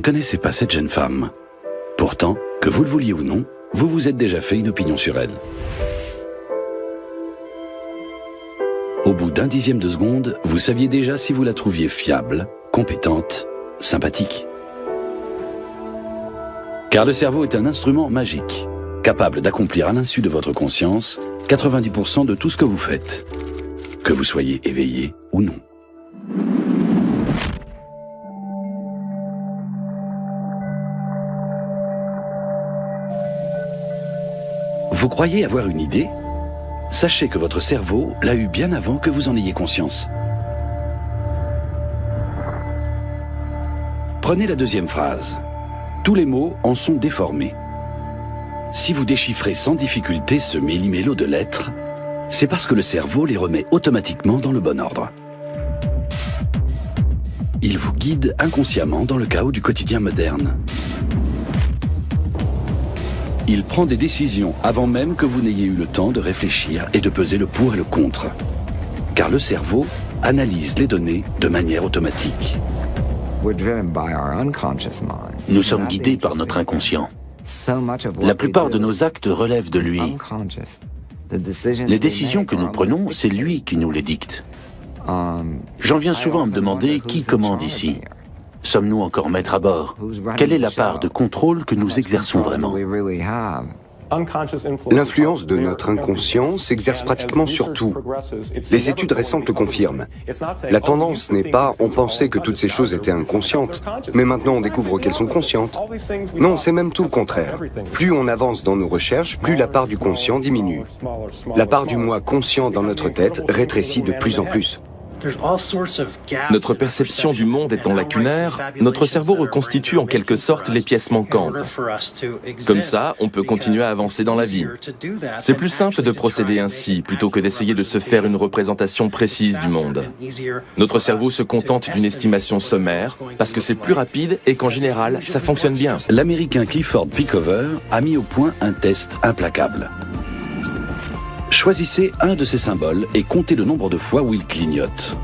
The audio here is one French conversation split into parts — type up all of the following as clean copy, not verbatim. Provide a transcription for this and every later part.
connaissez pas cette jeune femme. Pourtant, que vous le vouliez ou non, vous vous êtes déjà fait une opinion sur elle. Au bout d'un dixième de seconde, vous saviez déjà si vous la trouviez fiable, compétente, sympathique. Car le cerveau est un instrument magique, capable d'accomplir à l'insu de votre conscience 90% de tout ce que vous faites, que vous soyez éveillé ou non. Vous croyez avoir une idée ? Sachez que votre cerveau l'a eu bien avant que vous en ayez conscience. Prenez la deuxième phrase. Tous les mots en sont déformés. Si vous déchiffrez sans difficulté ce méli-mélo de lettres, c'est parce que le cerveau les remet automatiquement dans le bon ordre. Il vous guide inconsciemment dans le chaos du quotidien moderne. Il prend des décisions avant même que vous n'ayez eu le temps de réfléchir et de peser le pour et le contre. Car le cerveau analyse les données de manière automatique. Nous sommes guidés par notre inconscient. La plupart de nos actes relèvent de lui. Les décisions que nous prenons, c'est lui qui nous les dicte. J'en viens souvent à me demander qui commande ici. Sommes-nous encore maîtres à bord? Quelle est la part de contrôle que nous exerçons vraiment? L'influence de notre inconscient s'exerce pratiquement sur tout. Les études récentes le confirment. La tendance n'est pas « on pensait que toutes ces choses étaient inconscientes, mais maintenant on découvre qu'elles sont conscientes ». Non, c'est même tout le contraire. Plus on avance dans nos recherches, plus la part du conscient diminue. La part du moi conscient dans notre tête rétrécit de plus en plus. Notre perception du monde étant lacunaire, notre cerveau reconstitue en quelque sorte les pièces manquantes. Comme ça, on peut continuer à avancer dans la vie. C'est plus simple de procéder ainsi, plutôt que d'essayer de se faire une représentation précise du monde. Notre cerveau se contente d'une estimation sommaire, parce que c'est plus rapide et qu'en général, ça fonctionne bien. L'Américain Clifford Pickover a mis au point un test implacable. Choisissez un de ces symboles et comptez le nombre de fois où il clignote.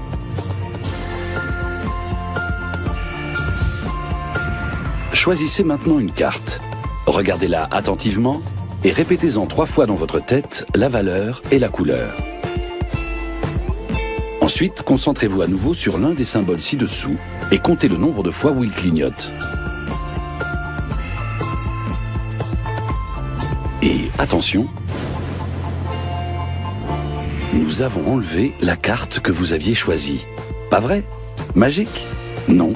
Choisissez maintenant une carte. Regardez-la attentivement et répétez-en 3 fois dans votre tête la valeur et la couleur. Ensuite, concentrez-vous à nouveau sur l'un des symboles ci-dessous et comptez le nombre de fois où il clignote. Et attention, nous avons enlevé la carte que vous aviez choisie. Pas vrai? Magique? Non.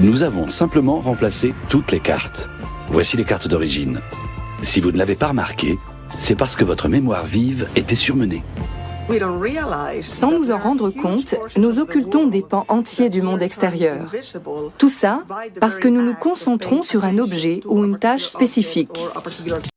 Nous avons simplement remplacé toutes les cartes. Voici les cartes d'origine. Si vous ne l'avez pas remarqué, c'est parce que votre mémoire vive était surmenée. Sans nous en rendre compte, nous occultons des pans entiers du monde extérieur. Tout ça parce que nous nous concentrons sur un objet ou une tâche spécifique.